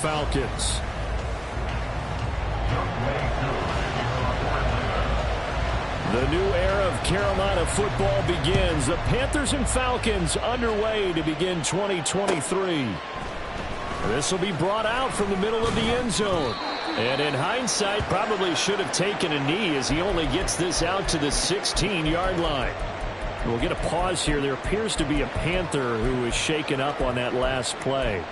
Falcons. The new era of Carolina football begins. The Panthers and Falcons underway to begin 2023. This will be brought out from the middle of the end zone. And in hindsight, probably should have taken a knee as he only gets this out to the 16-yard line. We'll get a pause here. There appears to be a Panther who is shaken up on that last play.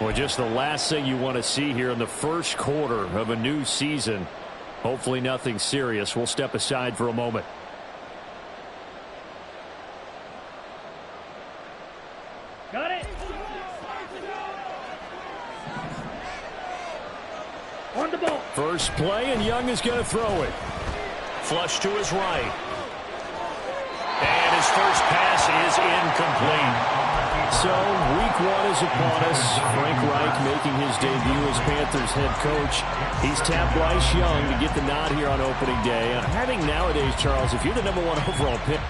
Well, just the last thing you want to see here in the first quarter of a new season. Hopefully nothing serious. We'll step aside for a moment. Got it. On the ball. First play, and Young is going to throw it. Flush to his right. And his first pass is incomplete. So, week one is upon us. Frank Reich making his debut as Panthers head coach. He's tapped Bryce Young to get the nod here on opening day. I think nowadays, Charles, if you're the number one overall pick,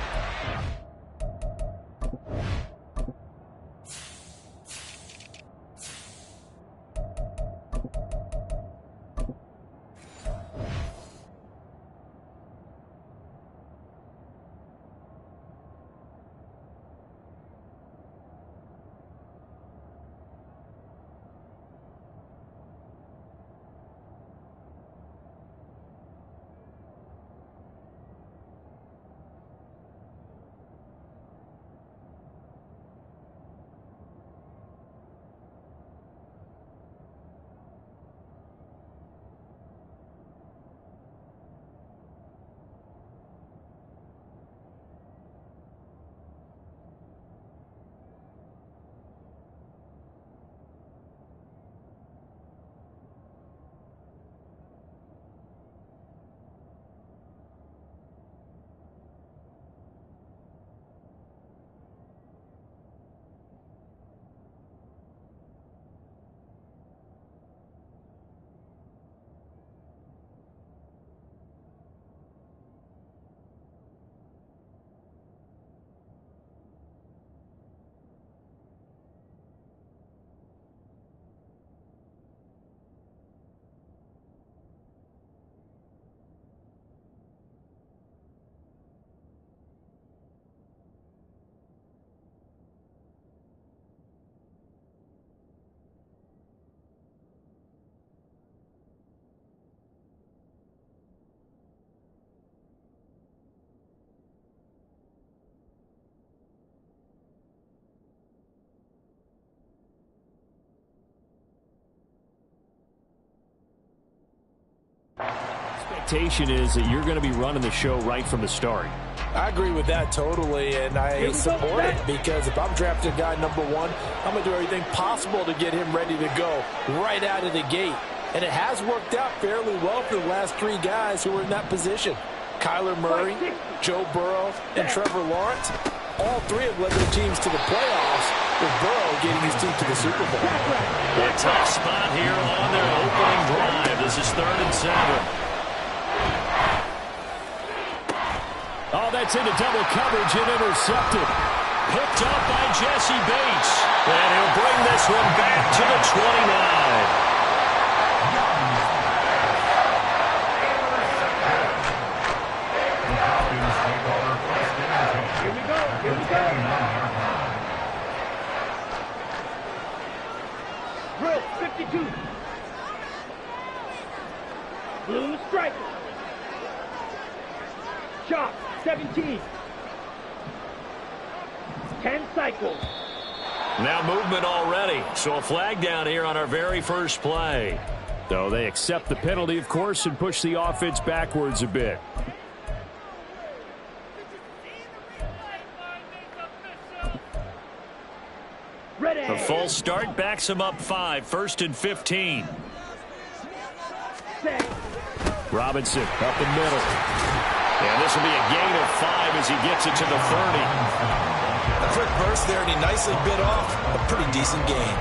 expectation is that you're going to be running the show right from the start. I agree with that totally, and I support it because if I'm drafting guy number one, I'm going to do everything possible to get him ready to go right out of the gate. And it has worked out fairly well for the last three guys who were in that position. Kyler Murray, Joe Burrow, and Trevor Lawrence. All three have led their teams to the playoffs, with Burrow getting his team to the Super Bowl. A tough spot here on their opening drive. This is 3rd and 7. Oh, that's into double coverage and intercepted. Picked up by Jesse Bates. And he'll bring this one back to the 29. Here we go. Drill 52. Blue striker. Chop 17. 10 cycles. Now movement already. So a flag down here on our very first play. Though they accept the penalty, of course, and push the offense backwards a bit. A false start backs him up 5. 1st and 15. Robinson up the middle. And this will be a gain of 5 as he gets it to the 30. A quick burst there, and he nicely bit off a pretty decent gain.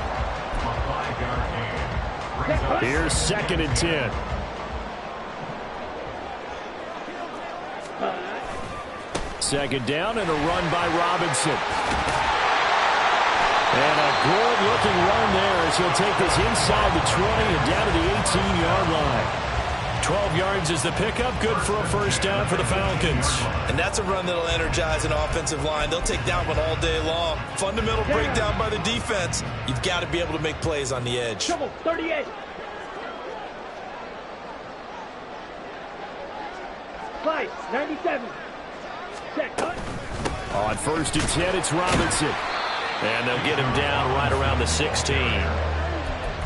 Here's 2nd and 10. Second down and a run by Robinson. And a good-looking run there as he'll take this inside the 20 and down to the 18-yard line. 12 yards is the pickup. Good for a first down for the Falcons. And that's a run that'll energize an offensive line. They'll take that one all day long. Fundamental breakdown by the defense. You've got to be able to make plays on the edge. Trouble, 38. Five, 97. Check, cut. On 1st and 10, it's Robinson. And they'll get him down right around the 16.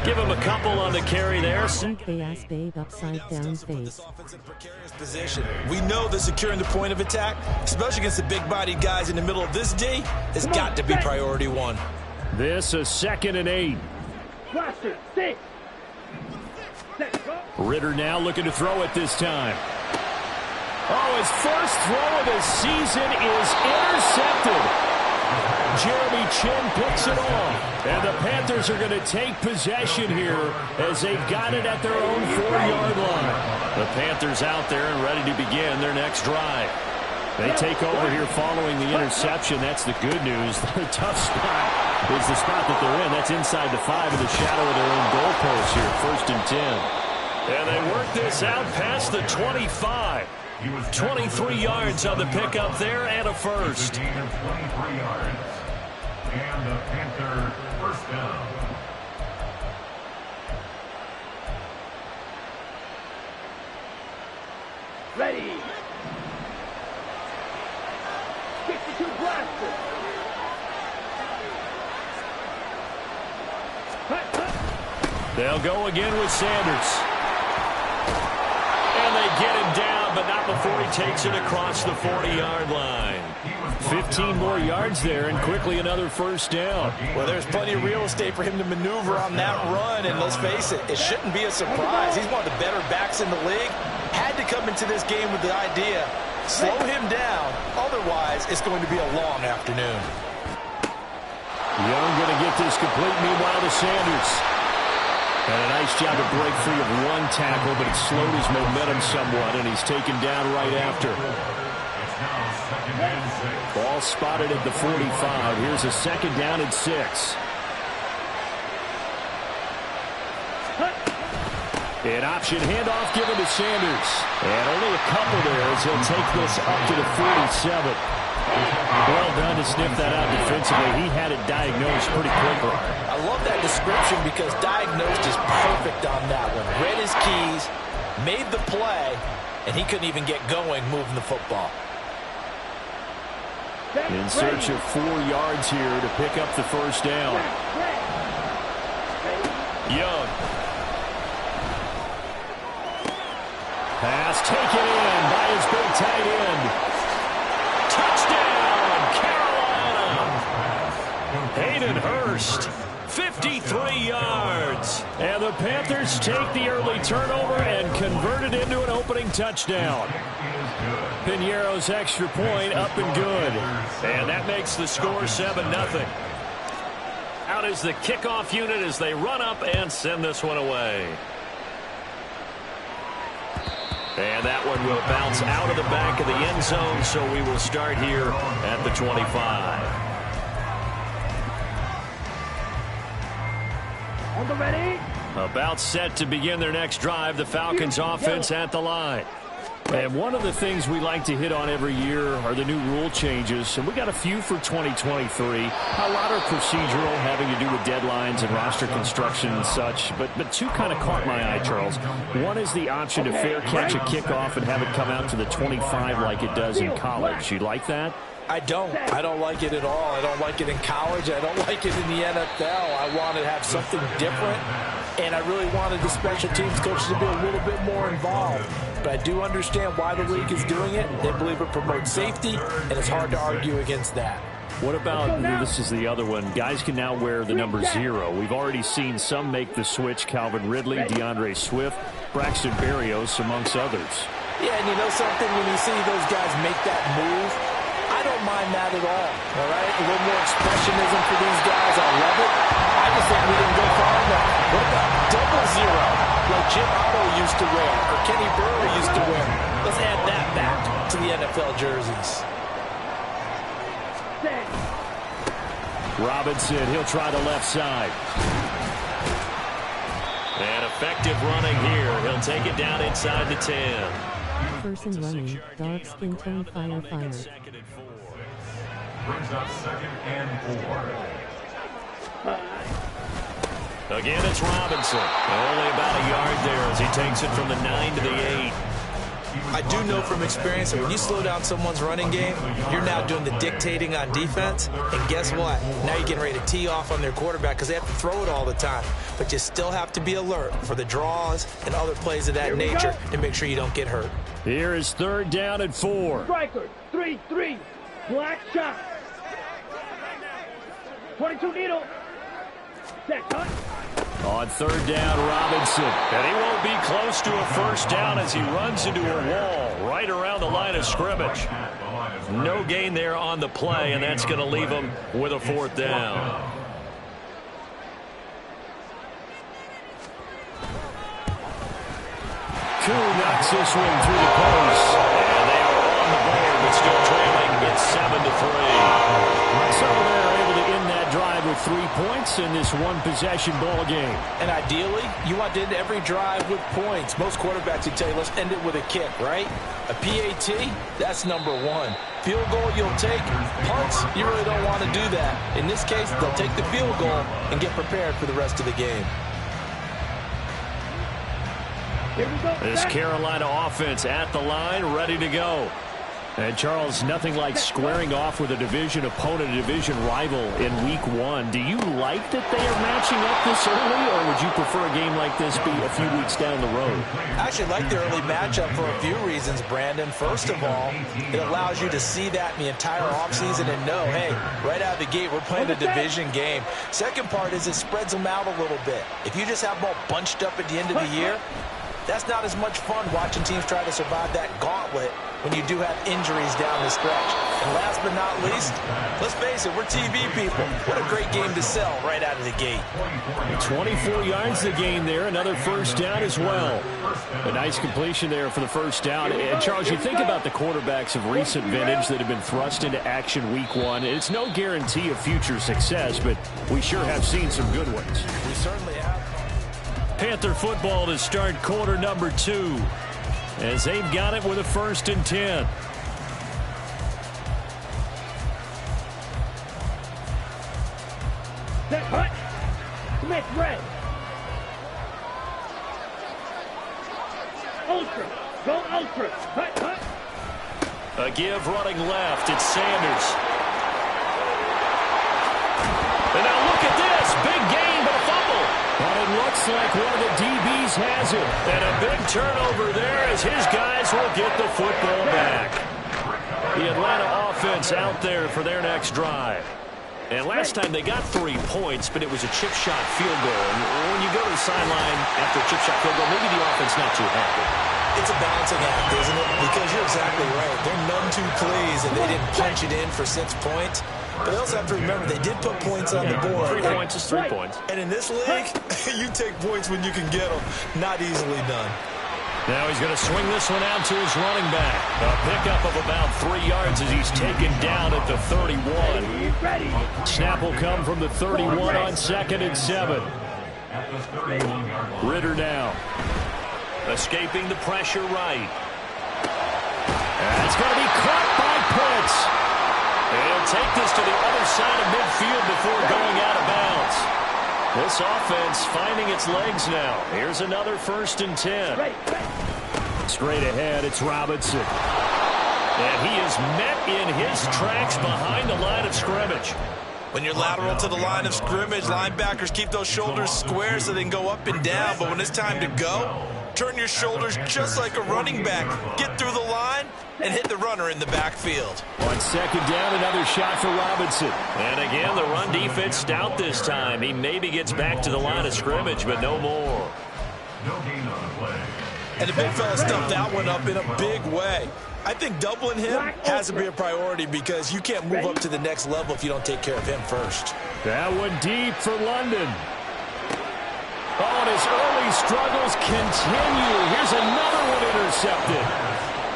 Give him a couple on the carry there. Bass Babe upside down face. We know that securing the point of attack, especially against the big-bodied guys in the middle of this D, has got to be priority one. This a 2nd and 8. Blaster, 6. Set, go. Ritter now looking to throw it this time. Oh, his first throw of the season is intercepted. Jeremy Chinn picks it off. And the Panthers are going to take possession here as they've got it at their own 4-yard line. The Panthers out there and ready to begin their next drive. They take over here following the interception. That's the good news. The tough spot is the spot that they're in. That's inside the 5 in the shadow of their own goalpost here. 1st and 10. And they work this out past the 25. 23 yards on the pickup there and a first. 23 yards. And the Panther first down. Ready. 62 blaster. They'll go again with Sanders. And they get him down, but not before he takes it across the 40-yard line. 15 more yards there, and quickly another first down. Well, there's plenty of real estate for him to maneuver on that run, and let's face it, it shouldn't be a surprise. He's one of the better backs in the league. Had to come into this game with the idea, slow him down, otherwise it's going to be a long afternoon. Young going to get this complete, meanwhile to Sanders. And a nice job to break free of one tackle, but it slowed his momentum somewhat, and he's taken down right after. Ball spotted at the 45. Here's a 2nd down and 6. An option handoff given to Sanders. And only a couple there as he'll take this up to the 47. Well done to sniff that out defensively. He had it diagnosed pretty quickly. I love that description because diagnosed is perfect on that one. Read his keys, made the play, and he couldn't even get going moving the football. In search of 4 yards here to pick up the first down. Young. Pass taken in by his big tight end. Touchdown, Carolina. Hayden Hurst, 53 yards. And the Panthers take the early turnover and convert it into an opening touchdown. Piñeiro's extra point up and good. And that makes the score 7-0. Out is the kickoff unit as they run up and send this one away. And that one will bounce out of the back of the end zone, so we will start here at the 25. On the ready. About set to begin their next drive, the Falcons offense at the line. And one of the things we like to hit on every year are the new rule changes. And we got a few for 2023. A lot are procedural, having to do with deadlines and roster construction and such. But two kind of caught my eye, Charles. One is the option to fair catch a kickoff and have it come out to the 25 like it does in college. You like that? I don't like it at all. I don't like it in college. I don't like it in the NFL. I want to have something different, and I really wanted the special teams coaches to be a little bit more involved. But I do understand why the league is doing it. They believe it promotes safety, and it's hard to argue against that. What about, this is the other one, guys can now wear the number 0. We've already seen some make the switch, Calvin Ridley, DeAndre Swift, Braxton Berrios, amongst others. Yeah, and you know something, when you see those guys make that move, I don't mind that at all right? A little more expressionism for these guys. I love it. I just think we didn't go far enough. What about double 0, like Jim Otto used to wear or Kenny Burrow used to wear? Let's add that back to the NFL jerseys. Robinson, he'll try the left side. And effective running here. He'll take it down inside the 10. Person running, dark skin tone, fire. Brings up 2nd and 4. Again, it's Robinson. Only about a yard there as he takes it from the 9 to the 8. I do know from experience that when you slow down someone's running game, you're now doing the dictating on defense. And guess what? Now you're getting ready to tee off on their quarterback because they have to throw it all the time. But you still have to be alert for the draws and other plays of that nature to make sure you don't get hurt. Here is 3rd down and 4. Striker, 3-3. Black shot. 22 needle. Set cut. On 3rd down, Robinson. And he won't be close to a first down as he runs into a wall right around the line of scrimmage. No gain there on the play, and that's going to leave him with a 4th down. Koo knocks this one through the post. And they are on the board, but still trailing. It's 7-3. So they're able to end that drive with 3 points in this one-possession ball game. And ideally, you want to end every drive with points. Most quarterbacks would tell you, let's end it with a kick, right? A PAT, that's number 1. Field goal you'll take. Punts, you really don't want to do that. In this case, they'll take the field goal and get prepared for the rest of the game. Here we go. This Carolina offense at the line, ready to go. And, Charles, nothing like squaring off with a division opponent, a division rival in Week 1. Do you like that they are matching up this early, or would you prefer a game like this be a few weeks down the road? I actually like the early matchup for a few reasons, Brandon. First of all, it allows you to see that in the entire offseason and know, hey, right out of the gate, we're playing a division game. Second part is it spreads them out a little bit. If you just have them all bunched up at the end of the year, that's not as much fun watching teams try to survive that gauntlet when you do have injuries down the stretch. And last but not least, let's face it, we're TV people. What a great game to sell right out of the gate. 24 yards the gain there, another first down as well. A nice completion there for the first down. And, Charles, you think about the quarterbacks of recent vintage that have been thrust into action Week 1. It's no guarantee of future success, but we sure have seen some good ones. We certainly have. Panther football to start quarter number 2. As they've got it with a 1st and 10. Set cut. Smith red. Ultra. Go ultra. Cut. A give running left. It's Sanders. And now look at this. Big gain, but a fumble. But it looks like one of the DBs has it. And a big turnover there as his guys will get the football back. The Atlanta offense out there for their next drive. And last time they got 3 points, but it was a chip shot field goal. And when you go to the sideline after a chip shot field goal, maybe the offense not too happy. It's a balancing act, isn't it? Because you're exactly right. They're none too pleased that they didn't punch it in for 6 points. But they also have to remember they did put points on the board. 3 points is 3 points. And in this league, you take points when you can get them. Not easily done. Now he's going to swing this one out to his running back. A pickup of about 3 yards as he's taken down at the 31. Ready. Snap will come from the 31 on 2nd and 7. Ritter now. Escaping the pressure right. And it's going to be caught by Pitts. He'll take this to the other side of midfield before going out of bounds. This offense finding its legs now. Here's another 1st and 10. Straight ahead, it's Robinson. And he is met in his tracks behind the line of scrimmage. When you're lateral to the line of scrimmage, linebackers keep those shoulders square so they can go up and down. But when it's time to go, turn your shoulders just like a running back. Get through the line and hit the runner in the backfield. On 2nd down, another shot for Robinson. And again, the run defense stout this time. He maybe gets back to the line of scrimmage, but no more. No gain on the play. And the big fella stuffed that one up in a big way. I think doubling him has to be a priority because you can't move up to the next level if you don't take care of him first. That one deep for London. Oh, and his early struggles continue. Here's another one intercepted.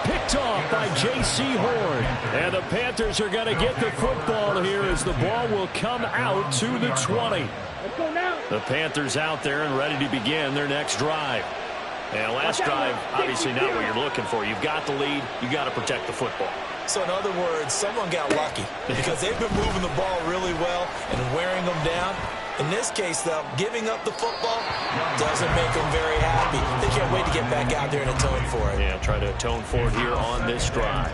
Picked off by J.C. Horn. And the Panthers are going to get the football here as the ball will come out to the 20. Let's go now. The Panthers out there and ready to begin their next drive. And last drive, obviously not what you're looking for. You've got the lead. You've got to protect the football. So in other words, someone got lucky because they've been moving the ball really well and wearing them down. In this case, though, giving up the football doesn't make them very happy. They can't wait to get back out there and atone for it. Yeah, try to atone for it here on this drive.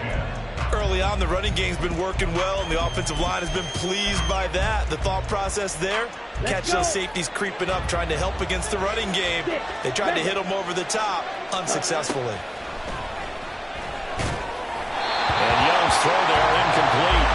Early on, the running game's been working well, and the offensive line has been pleased by that. The thought process there, catch those safeties creeping up, trying to help against the running game. They tried to hit them over the top, unsuccessfully. And Young's throw there, incomplete.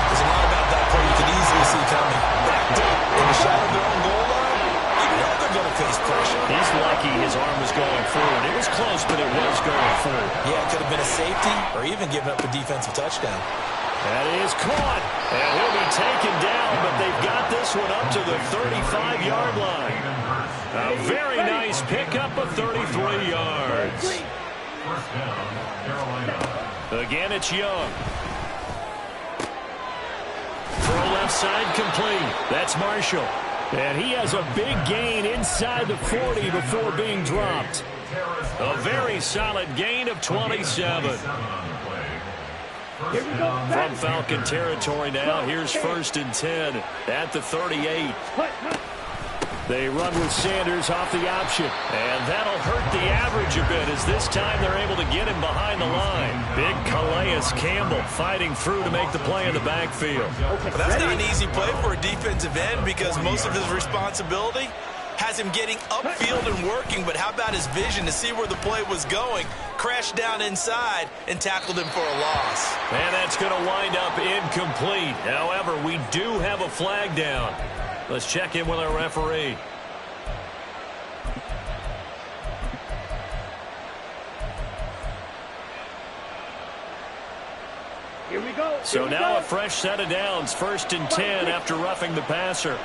There's a lot about that play you can easily see coming. Backed up in the shadow of their own goal line. You know they're going to face pressure. He's lucky his arm was going forward. It was close, but it was going forward. Yeah, it could have been a safety or even given up a defensive touchdown. That is caught. And he'll be taken down, but they've got this one up to the 35-yard line. A very nice pickup of 33 yards. First down, Carolina. Again, it's Young. Throw left side complete. That's Marshall. And he has a big gain inside the 40 before being dropped. A very solid gain of 27. Here we go. From Falcon territory now, here's 1st and 10 at the 38. They run with Sanders off the option. And that'll hurt the average a bit as this time they're able to get him behind the line. Big Calais Campbell fighting through to make the play in the backfield. But that's not an easy play for a defensive end because most of his responsibility has him getting upfield and working, but how about his vision to see where the play was going, crashed down inside, and tackled him for a loss. And that's going to wind up incomplete. However, we do have a flag down. Let's check in with our referee. Here we go. So now a fresh set of downs, 1st and 10 after roughing the passer.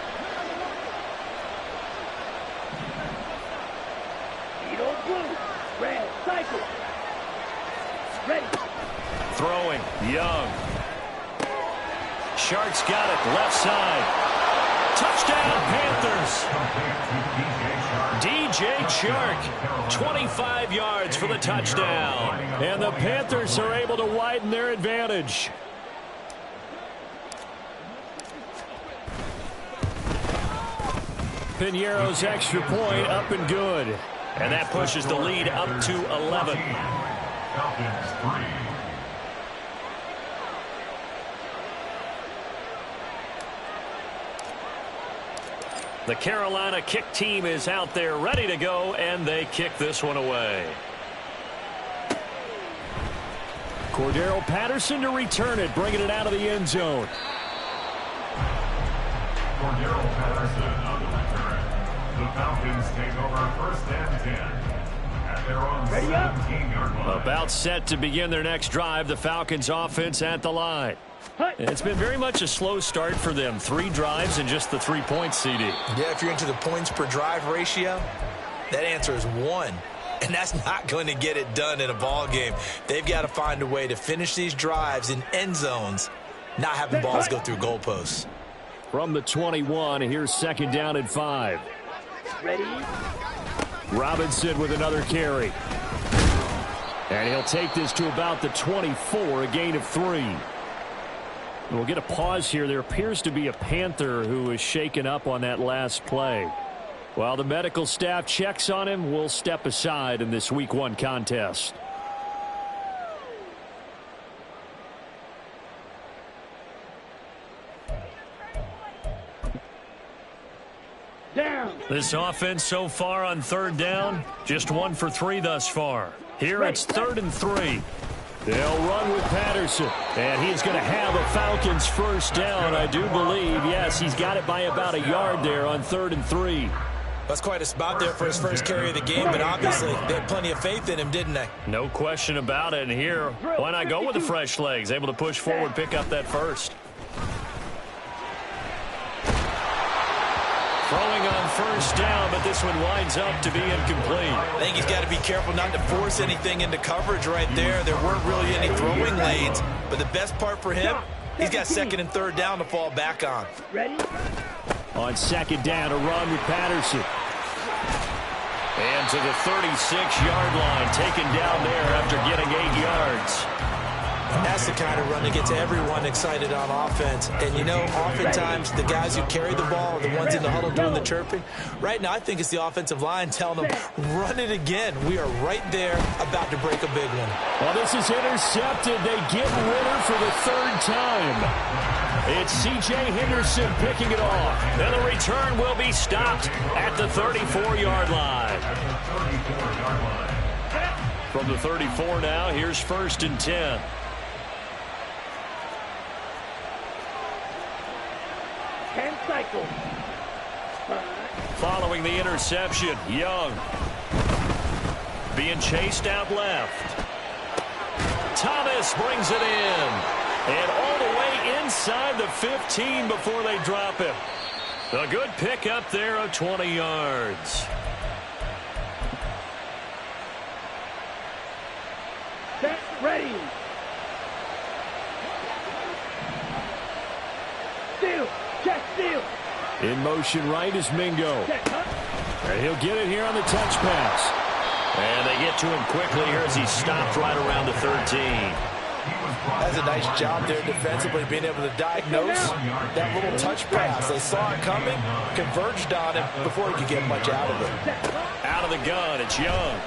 Red, cycle. Ready. Throwing, Young. Shark's got it, left side. Touchdown, Panthers. DJ Chark, 25 yards for the touchdown. And the Panthers are able to widen their advantage. Piñeiro's extra point up and good. And that pushes the lead up to 11. Falcons 3. The Carolina kick team is out there ready to go, and they kick this one away. Cordero Patterson to return it, bringing it out of the end zone. Cordero Patterson on the return. The Falcons take over 1st and 10 at their own 17-yard line. About set to begin their next drive, the Falcons offense at the line. It's been very much a slow start for them. 3 drives and just the 3 points, CD. Yeah, if you're into the points per drive ratio, that answer is 1. And that's not going to get it done in a ball game. They've got to find a way to finish these drives in end zones, not having balls go through goalposts. From the 21, here's 2nd down and 5. Ready. Robinson with another carry. And he'll take this to about the 24, a gain of 3. We'll get a pause here. There appears to be a Panther who is shaken up on that last play. While the medical staff checks on him, we'll step aside in this Week 1 contest. Down. This offense so far on 3rd down, just 1 for 3 thus far. Here it's 3rd and 3. They'll run with Patterson, and he's going to have a Falcons 1st down, I do believe. Yes, he's got it by about a yard there on 3rd and 3. That's quite a spot there for his first carry of the game, but obviously they had plenty of faith in him, didn't they? No question about it. And here, why not go with the fresh legs? Able to push forward, pick up that first. Throwing on 1st first down, but this one winds up to be incomplete. I think he's got to be careful not to force anything into coverage right there. There weren't really any throwing lanes, but the best part for him, he's got second and third down to fall back on. Ready? On second down, a run with Patterson. And to the 36-yard line, taken down there after getting 8 yards. That's the kind of run that gets everyone excited on offense. And, you know, oftentimes the guys who carry the ball are the ones in the huddle doing the chirping. Right now, I think it's the offensive line telling them, run it again. We are right there about to break a big one. Well, this is intercepted. They get Ritter for the third time. It's C.J. Henderson picking it off. And the return will be stopped at the 34-yard line. From the 34 now, here's 1st and 10. Cycle. Following the interception, Young being chased out left. Thomas brings it in. And all the way inside the 15 before they drop him. A good pick up there of 20 yards. Set, ready. Steal. Check, steal. In motion right is Mingo. And he'll get it here on the touch pass. And they get to him quickly here as he stopped right around the 13. That's a nice job there defensively, being able to diagnose that little touch pass. They saw it coming, converged on him before he could get much out of it. Out of the gun, it's Young.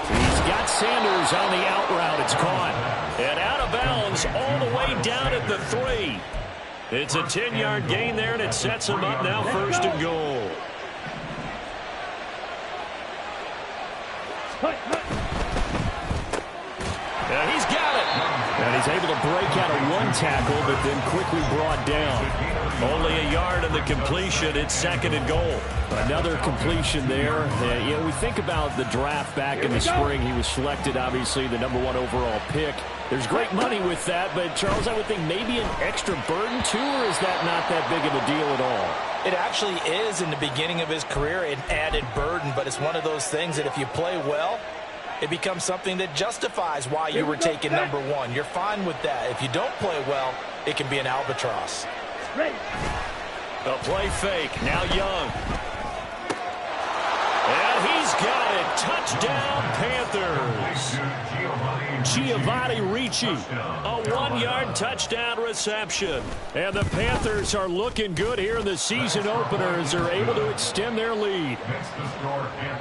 He's got Sanders on the out route. It's caught. And out of bounds all the way down at the 3. It's a 10-yard gain there, and it sets him up now 1st and goal. And he's got it. And he's able to break out of one tackle, but then quickly brought down. Only a yard in the completion. It's 2nd and goal. Another completion there. You know, we think about the draft back in the spring. He was selected, obviously, the #1 overall pick. There's great money with that, but, Charles, I would think maybe an extra burden, too, or is that not that big of a deal at all? It actually is in the beginning of his career an added burden, but it's one of those things that if you play well, it becomes something that justifies why you were taken #1. You're fine with that. If you don't play well, it can be an albatross. Ready. The play fake. Now Young. And he's got it. Touchdown, Panthers. Giovanni Ricci. A 1-yard touchdown reception. And the Panthers are looking good here in the season opener as they're able to extend their lead.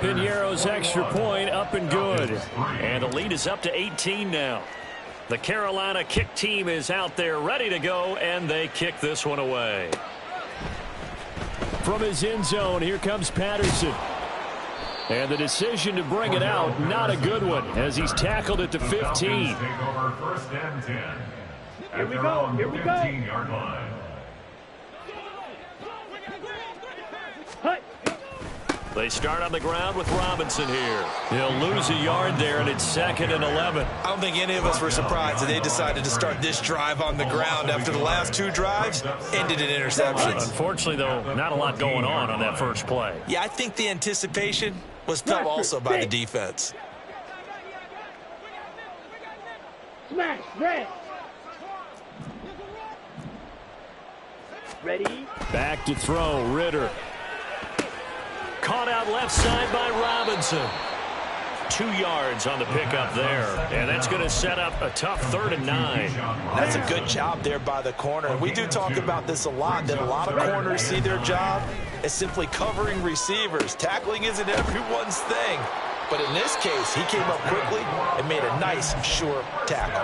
Piñeiro's extra point up and good. And the lead is up to 18 now. The Carolina kick team is out there ready to go, and they kick this one away. From his end zone, here comes Patterson. And the decision to bring it out, not a good one, as he's tackled at the 15. Take over 1st and 10. Here we go. Here we go. 15-yard line. Hut. They start on the ground with Robinson here. He'll lose a yard there, and it's 2nd and 11. I don't think any of us were surprised that they decided to start this drive on the ground after the last 2 drives ended in interceptions. Unfortunately, though, not a lot going on that first play. Yeah, I think the anticipation was felt also by the defense. Smash. Red. Ready. Back to throw, Ritter. Caught out left side by Robinson. 2 yards on the pickup there. And that's going to set up a tough 3rd and 9. That's a good job there by the corner. We do talk about this a lot, that a lot of corners see their job as simply covering receivers. Tackling isn't everyone's thing. But in this case, he came up quickly and made a nice, sure tackle.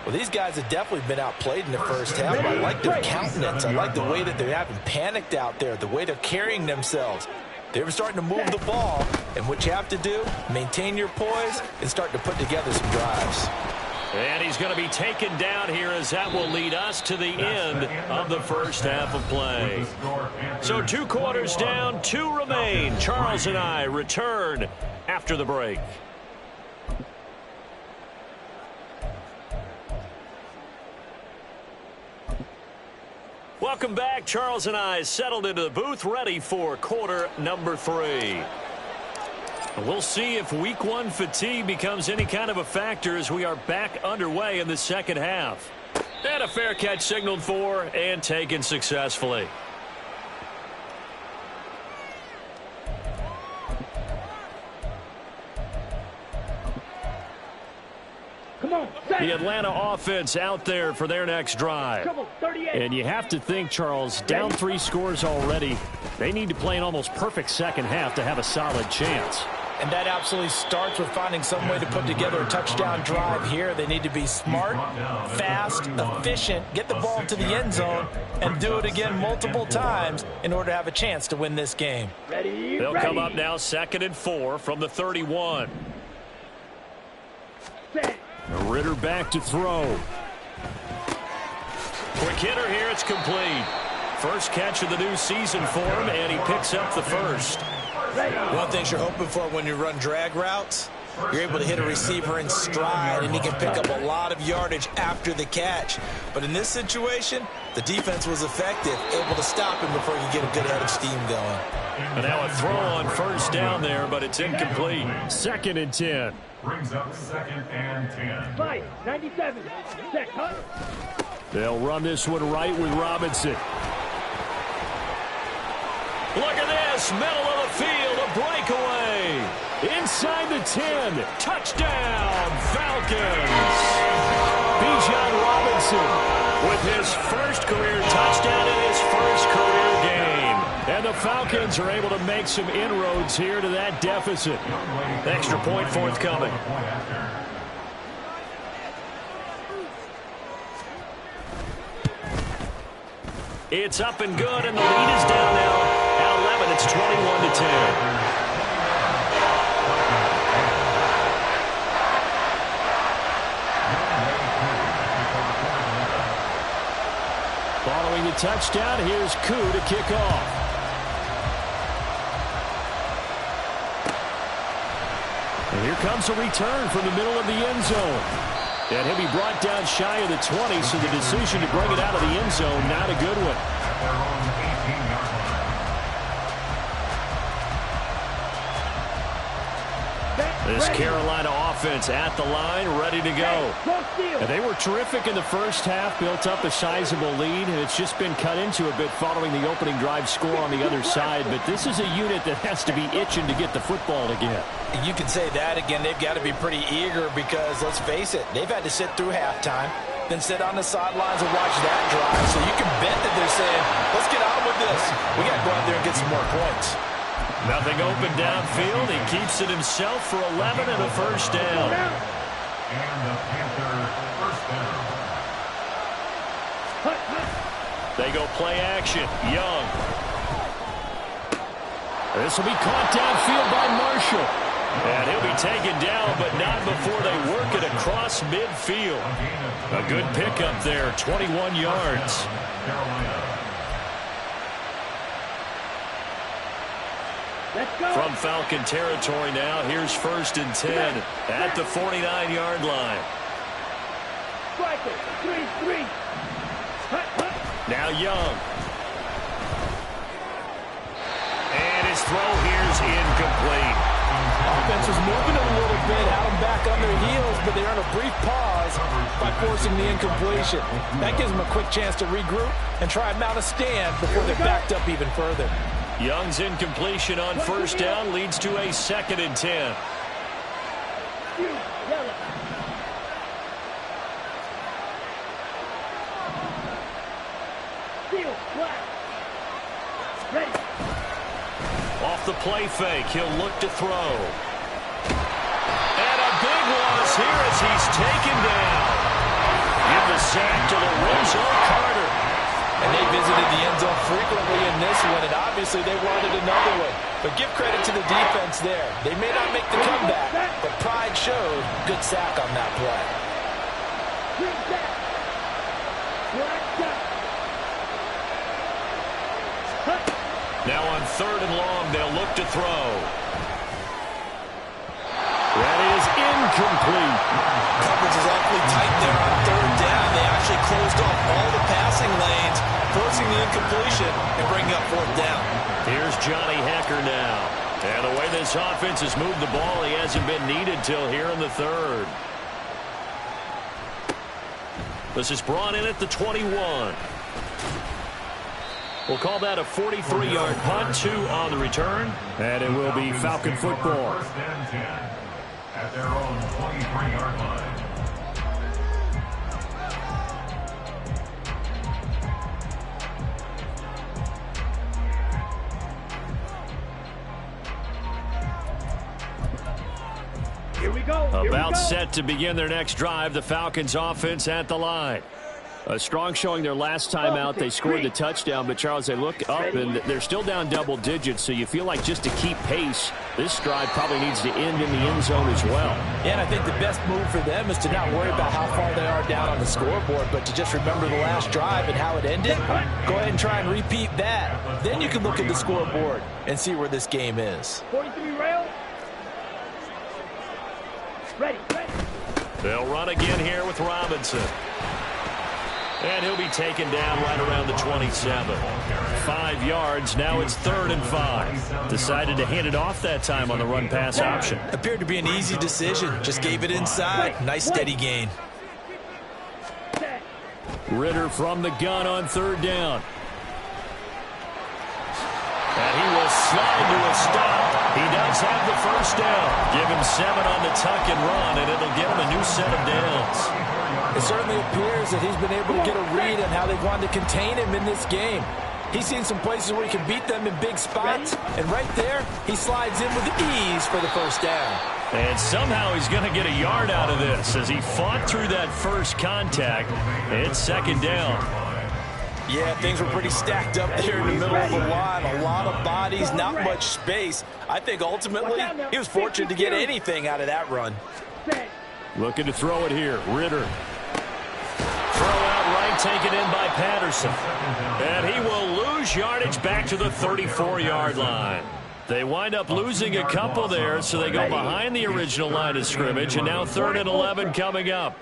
Well, these guys have definitely been outplayed in the first half. I like their countenance. I like the way that they haven't panicked out there, the way they're carrying themselves. They're starting to move the ball, and what you have to do, maintain your poise and start to put together some drives. And he's going to be taken down here as that will lead us to the end of the first half of play. So 2 quarters down, 2 remain. Charles and I return after the break. Welcome back. Charles and I settled into the booth, ready for quarter number 3. We'll see if week 1 fatigue becomes any kind of a factor as we are back underway in the second half. And a fair catch signaled for and taken successfully. Come on, The Atlanta offense out there for their next drive. Trouble, 38. And you have to think, Charles, down 3 scores already. They need to play an almost perfect second half to have a solid chance. And that absolutely starts with finding some way to put together a touchdown drive here. They need to be smart, fast, efficient, get the ball to the end zone, and do it again multiple times in order to have a chance to win this game. Ready, They'll ready. come up now 2nd and 4 from the 31. Set. Ritter back to throw. Quick hitter here. It's complete. First catch of the new season for him, and he picks up the first. One thing you're hoping for when you run drag routes, you're able to hit a receiver in stride, and he can pick up a lot of yardage after the catch. But in this situation, the defense was effective, able to stop him before he could get a good head of steam going. And now a throw on first down there, but it's incomplete. 2nd and 10. Brings up 2nd and 10. Fight, 97. Set, cut. They'll run this one right with Robinson. Look at this. Middle of the field. A breakaway. Inside the 10. Touchdown, Falcons. Bijan Robinson With his first career touchdown in his first career game. And the Falcons are able to make some inroads here to that deficit. Extra point forthcoming. It's up and good, and the lead is down now. At 11, it's 21-10. Following the touchdown, here's Koo to kick off. And here comes a return from the middle of the end zone. And he'll be brought down shy of the 20, so the decision to bring it out of the end zone, not a good one. At their own 18-yard line. This Carolina offense at the line, ready to go. And they were terrific in the first half, built up a sizable lead, and it's just been cut into a bit following the opening drive score on the other side. But this is a unit that has to be itching to get the football again. You can say that again. They've got to be pretty eager because, let's face it, they've had to sit through halftime, then sit on the sidelines and watch that drive. So you can bet that they're saying, let's get on with this. We got to go out there and get some more points. Nothing open downfield. He keeps it himself for 11 and a first down. And the Panthers first down. They go play action. Young. This will be caught downfield by Marshall. And he'll be taken down, but not before they work it across midfield. A good pickup there, 21 yards. Carolina. From Falcon territory now, here's 1st and 10 at the 49-yard line. Now Young. And his throw here's incomplete. Offense was moving a little bit, out and back on their heels, but they're on a brief pause by forcing the incompletion. That gives them a quick chance to regroup and try and mount a stand before they're backed up even further. Young's incompletion on first down leads to a 2nd and 10. Off the play fake, he'll look to throw. And a big loss here as he's taken down. Give the sack to Lorenzo Carter. And they visited the end zone frequently in this one, and obviously they wanted another one. But give credit to the defense there. They may not make the comeback, but pride showed. Good sack on that play. Now on 3rd and long, they'll look to throw. That is incomplete. Coverage is awfully tight there on 3rd down. They actually closed off all the passing lanes, forcing the incompletion and bring up 4th down. Here's Johnny Hekker now. And the way this offense has moved the ball, he hasn't been needed till here in the 3rd. This is brought in at the 21. We'll call that a 43-yard punt, 2 on the return. And it will be Falcon football. 1st and 10 at their own 23-yard line. Here we go. Here About we go. set to begin their next drive, the Falcons offense at the line. A strong showing their last time out. They scored the touchdown, but Charles, they look up and they're still down double digits, so you feel like just to keep pace, this drive probably needs to end in the end zone as well. Yeah, and I think the best move for them is to not worry about how far they are down on the scoreboard, but to just remember the last drive and how it ended. Go ahead and try and repeat that. Then you can look at the scoreboard and see where this game is. 43 rail. Ready. They'll run again here with Robinson. And he'll be taken down right around the 27. 5 yards. Now it's 3rd and 5. Decided to hand it off that time on the run-pass option. Appeared to be an easy decision. Just gave it inside. Nice steady gain. Ridder from the gun on 3rd down. And he will slide to a stop. He does have the 1st down. Give him 7 on the tuck and run, and it'll give him a new set of downs. It certainly appears that he's been able to get a read on how they've wanted to contain him in this game. He's seen some places where he can beat them in big spots, and right there, he slides in with ease for the 1st down. And somehow he's going to get a yard out of this as he fought through that first contact. It's 2nd down. Yeah, things were pretty stacked up there in the middle of the line. A lot of bodies, not much space. I think ultimately he was fortunate to get anything out of that run. Looking to throw it here. Ridder. Throw out right, taken in by Patterson. And he will lose yardage back to the 34-yard line. They wind up losing a couple there, so they go behind the original line of scrimmage, and now 3rd and 11 coming up.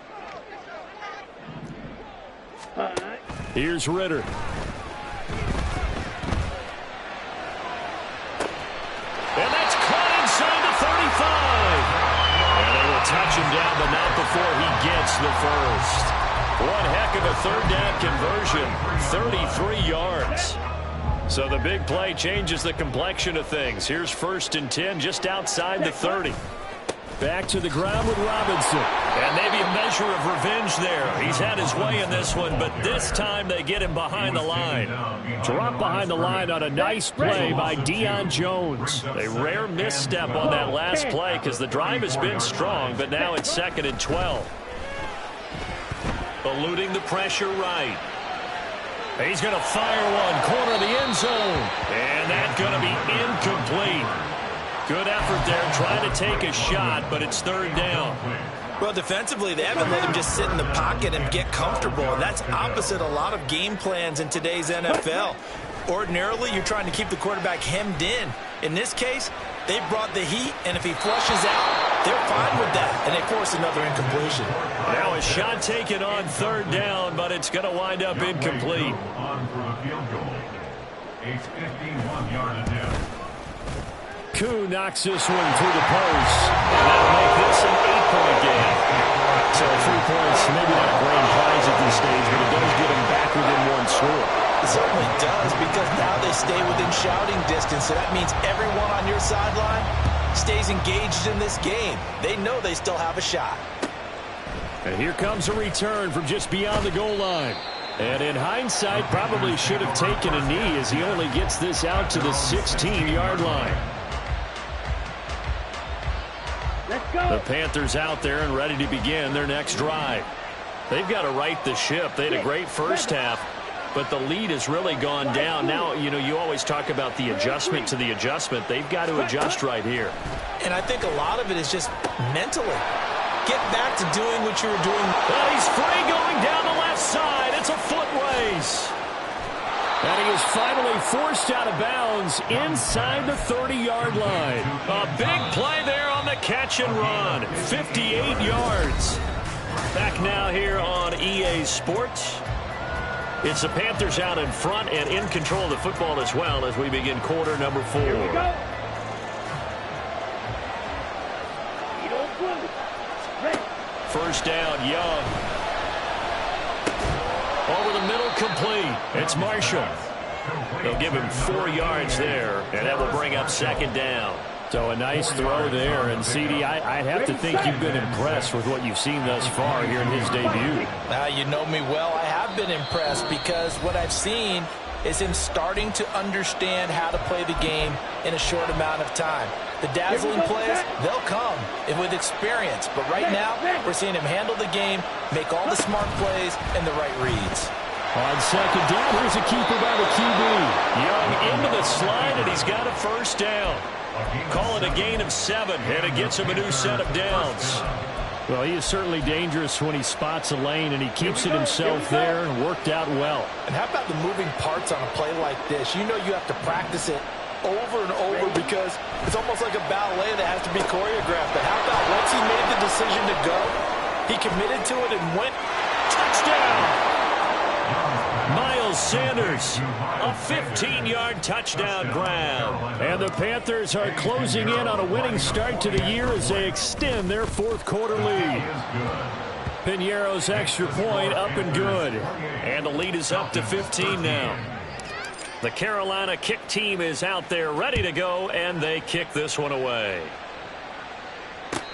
Here's Ridder. And that's caught inside the 35. And they will touch him down, but not before he gets the 1st. One heck of a 3rd down conversion. 33 yards. So the big play changes the complexion of things. Here's 1st and 10 just outside the 30. Back to the ground with Robinson. And maybe a measure of revenge there. He's had his way in this one, but this time they get him behind the line. Drop behind the line on a nice play by Deion Jones. A rare misstep on that last play because the drive has been strong, but now it's 2nd and 12. Eluding the pressure right. He's going to fire one, corner of the end zone. And that's going to be incomplete. Good effort there, trying to take a shot, but it's 3rd down. Well, defensively, they haven't let him just sit in the pocket and get comfortable. And that's opposite a lot of game plans in today's NFL. Ordinarily, you're trying to keep the quarterback hemmed in. In this case, they brought the heat, and if he flushes out, they're fine with that, and they force another incompletion. Now a shot taken on 3rd down, but it's going to wind up incomplete. On for a field goal. A 51-yard attempt. Koo knocks this one through the post. And that'll make this an 8-point game. So 3 points, maybe not a grand prize at this stage, but it does get them back within 1 score. It certainly does, because now they stay within shouting distance, so that means everyone on your sideline stays engaged in this game. They know they still have a shot. And here comes a return from just beyond the goal line. And in hindsight, probably should have taken a knee as he only gets this out to the 16-yard line. Let's go. The Panthers out there and ready to begin their next drive. They've got to right the ship. They had a great first half, but the lead has really gone down. Now, you know, you always talk about the adjustment to the adjustment. They've got to adjust right here. And I think a lot of it is just mentally. Get back to doing what you were doing. Well, he's free going down the left side. It's a foot race. And he is finally forced out of bounds inside the 30-yard line. A big play there on the catch and run. 58 yards. Back now here on EA Sports. It's the Panthers out in front and in control of the football as well as we begin quarter number 4. Here we go. You don't blue. Ready. First down, Young. Over the middle, complete. It's Marshall. They'll give him 4 yards there, and that will bring up second down. So a nice throw there. And, CD, I'd have to think you've been impressed with what you've seen thus far here in his debut. You know me well. I have been impressed because what I've seen is him starting to understand how to play the game in a short amount of time. The dazzling plays, they'll come with experience. But right now, we're seeing him handle the game, make all the smart plays, and the right reads. On second down, here's a keeper by the QB. Young into the slide, and he's got a first down. Call it a gain of 7, and it gets him a new set of downs. Well, he is certainly dangerous when he spots a lane, and he keeps it himself there and worked out well. And how about the moving parts on a play like this? You know you have to practice it over and over because it's almost like a ballet that has to be choreographed. But how about once he made the decision to go, he committed to it and went. Touchdown! Miles Sanders, a 15-yard touchdown grab. And the Panthers are closing in on a winning start to the year as they extend their fourth quarter lead. Piñeiro's extra point up and good. And the lead is up to 15 now. The Carolina kick team is out there ready to go, and they kick this one away.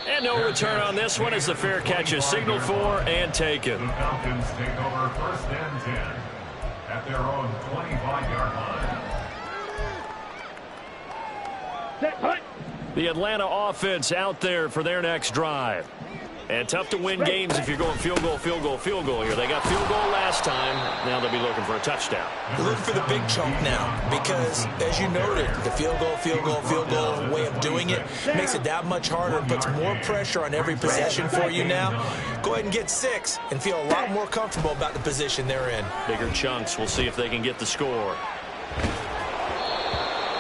And no return on this one as the fair catch is signaled for and taken. The Falcons take over first and 10 at their own 25-yard line. Set punt. The Atlanta offense out there for their next drive. And tough to win games if you're going field goal, field goal, field goal here. They got field goal last time. Now they'll be looking for a touchdown. They're looking for the big chunk now because, as you noted, the field goal, field goal, field goal way of doing it makes it that much harder and puts more pressure on every possession for you now. Go ahead and get 6 and feel a lot more comfortable about the position they're in. Bigger chunks. We'll see if they can get the score.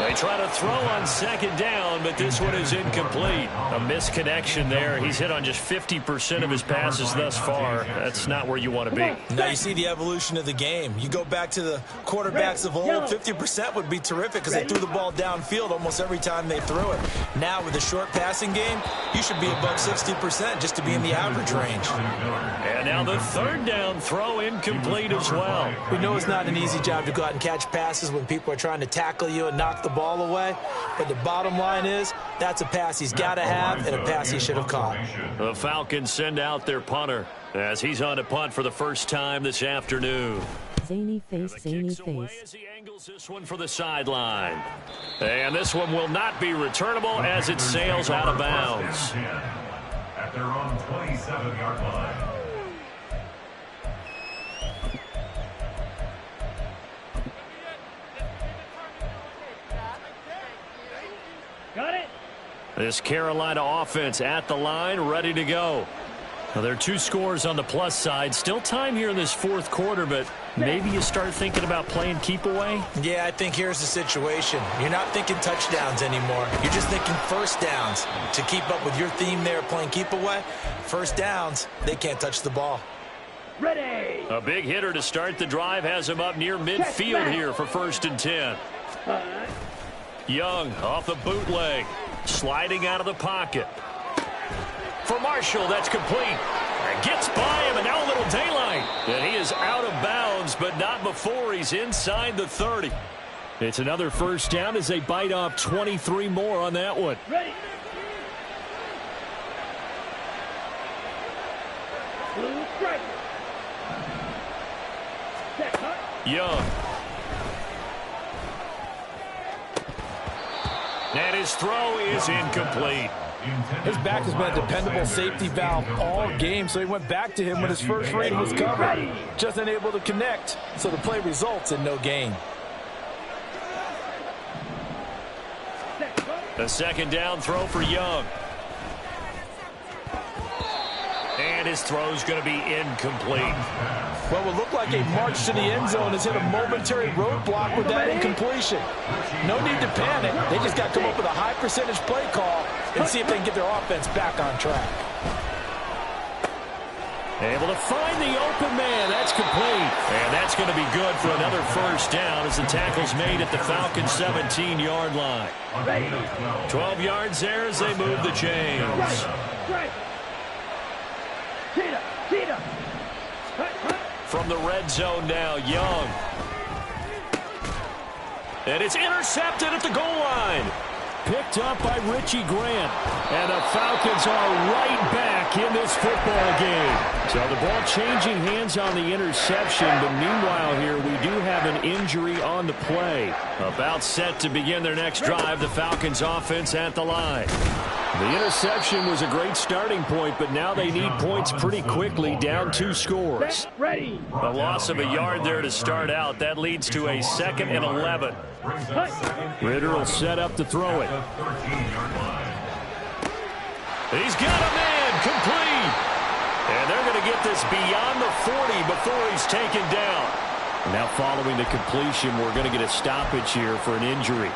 They try to throw on second down, but this one is incomplete. A misconnection there. He's hit on just 50% of his passes thus far. That's not where you want to be. Now you see the evolution of the game. You go back to the quarterbacks of old, 50% would be terrific because they threw the ball downfield almost every time they threw it. Now with the short passing game, you should be above 60% just to be in the average range. And now the third down throw incomplete as well. We know it's not an easy job to go out and catch passes when people are trying to tackle you and knock the ball away, but the bottom line is that's a pass he's got to have and a pass he should have caught. The Falcons send out their punter as he's on to punt for the first time this afternoon. Zany face, zany face. As he angles this one for the sideline. And this one will not be returnable as it sails out of bounds. At their own 27-yard line. Got it. This Carolina offense at the line, ready to go. Now, there are 2 scores on the plus side. Still time here in this fourth quarter, but maybe you start thinking about playing keep away? Yeah, I think here's the situation. You're not thinking touchdowns anymore. You're just thinking first downs. To keep up with your theme there, playing keep away, first downs, they can't touch the ball. Ready. A big hitter to start the drive has him up near midfield here for first and 10. Young off the bootleg, sliding out of the pocket. For Marshall, that's complete. And gets by him, and now a little daylight. And he is out of bounds, but not before he's inside the 30. It's another first down as they bite off 23 more on that one. Ready. Blue striker. Set punt. Young. And his throw is incomplete. His back has been a dependable safety valve all game, so he went back to him when his first read was covered. Just unable to connect, so the play results in no gain. A second down throw for Young. And his throw's going to be incomplete. What will look like a march to the end zone has hit a momentary roadblock with that incompletion. No need to panic. They just got to come up with a high percentage play call and see if they can get their offense back on track. Able to find the open man. That's complete. And that's going to be good for another first down as the tackle's made at the Falcons' 17-yard line. 12 yards there as they move the chains. From the red zone now, Young. And it's intercepted at the goal line. Picked up by Richie Grant. And the Falcons are right back in this football game. So the ball changing hands on the interception, but meanwhile here we do have an injury on the play. About set to begin their next drive, the Falcons offense at the line. The interception was a great starting point, but now they need points pretty quickly, down 2 scores. Ready. A loss of a yard there to start out. That leads to a 2nd and 11. Ritter will set up to throw it. He's got a man complete. And they're going to get this beyond the 40 before he's taken down. Now following the completion, we're going to get a stoppage here for an injury.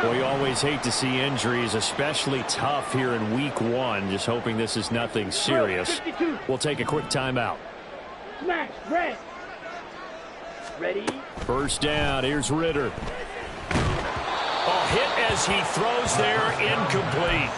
We always hate to see injuries, especially tough here in week 1. Just hoping this is nothing serious. We'll take a quick timeout. Smash, red. Ready. First down, here's Ritter. A hit as he throws there, incomplete.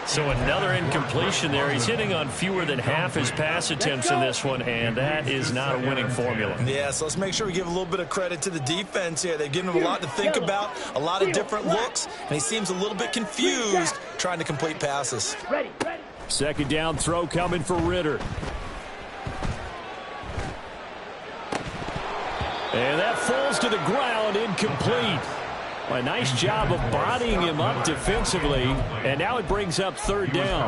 So another incompletion there. He's hitting on fewer than half his pass attempts in this one, and that is not a winning formula. Yeah, so let's make sure we give a little bit of credit to the defense here. They've given him a lot to think about, a lot of different looks, and he seems a little bit confused trying to complete passes. Ready. Second down throw coming for Ritter. And that falls to the ground, incomplete. A nice job of bodying him up defensively, and now it brings up 3rd down.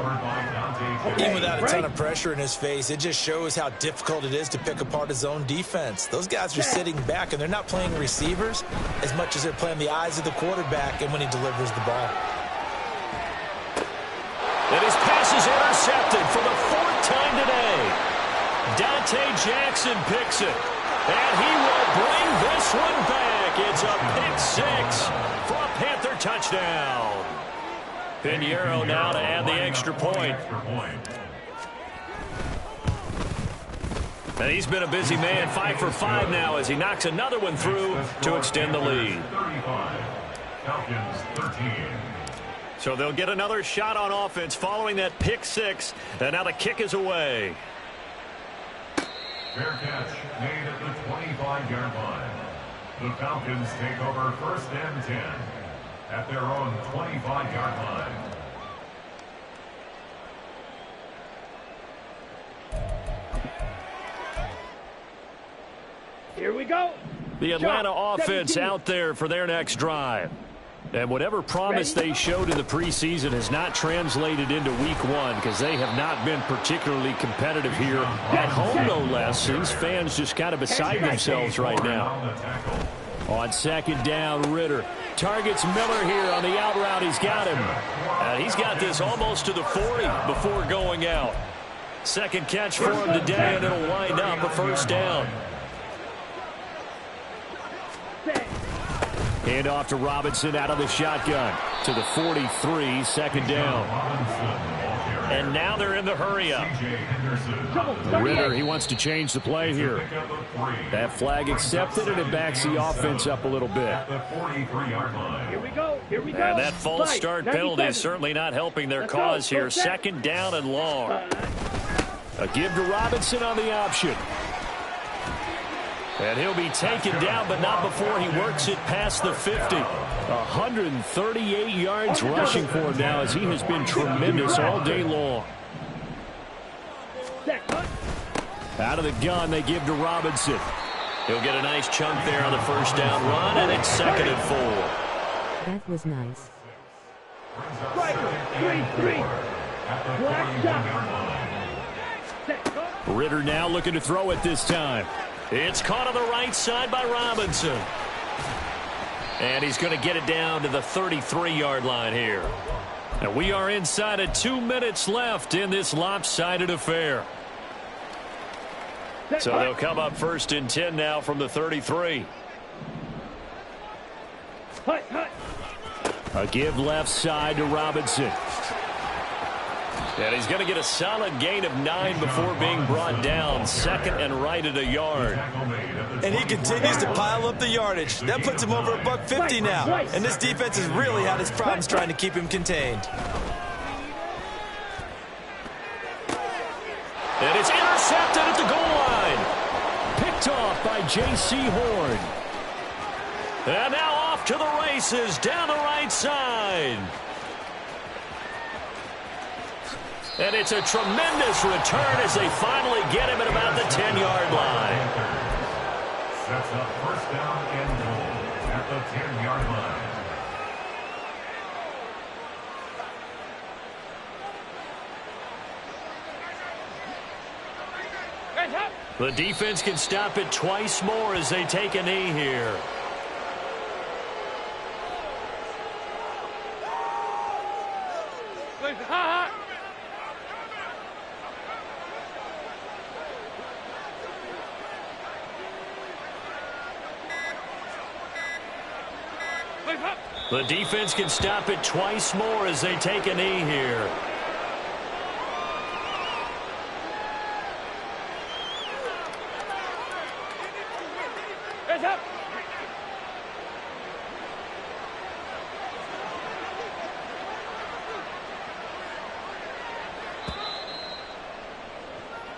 Even without a ton of pressure in his face, it just shows how difficult it is to pick apart his own defense. Those guys are sitting back, and they're not playing receivers as much as they're playing the eyes of the quarterback and when he delivers the ball. And his pass is intercepted for the 4th time today. Dante Jackson picks it, and he will bring this one back. It's a pick 6 for a Panther touchdown. Pinheiro now to add the extra point. And he's been a busy man, 5 for 5 now as he knocks another one through to extend the lead. Falcons 13. So they'll get another shot on offense following that pick 6, and now the kick is away. Fair catch made at the 25-yard line. The Falcons take over 1st and 10 at their own 25-yard line. Here we go. The Atlanta offense out there for their next drive. And whatever promise they showed in the preseason has not translated into week 1 because they have not been particularly competitive here at home, no less. These fans just kind of beside themselves right now. On 2nd down, Ritter targets Miller here on the out route. He's got him. And he's got this almost to the 40 before going out. 2nd catch for him today, and it'll wind up a 1st down. Hand off to Robinson out of the shotgun to the 43, 2nd down. And now they're in the hurry-up. Ritter, he wants to change the play here. That flag accepted, and it backs the offense up a little bit. Here we go. And that false start penalty is certainly not helping their cause here. 2nd down and long. A give to Robinson on the option. And he'll be taken down, but not before he works it past the 50. 138 yards rushing for him now as he has been tremendous all day long. Out of the gun, they give to Robinson. He'll get a nice chunk there on the 1st down run, and it's 2nd and 4. That was nice. Ritter now looking to throw it this time. It's caught on the right side by Robinson. And he's going to get it down to the 33-yard line here. And we are inside of 2 minutes left in this lopsided affair. So they'll come up 1st and 10 now from the 33. A give left side to Robinson. And he's going to get a solid gain of 9 before being brought down. 2nd and right at a yard. And he continues to pile up the yardage. That puts him over $150 now. And this defense has really had its problems trying to keep him contained. And it's intercepted at the goal line. Picked off by J.C. Horn. And now off to the races down the right side. And it's a tremendous return as they finally get him at about the 10-yard line. Sets up first down and goal at the 10-yard line. The defense can stop it twice more as they take a knee here. The defense can stop it twice more as they take a knee here.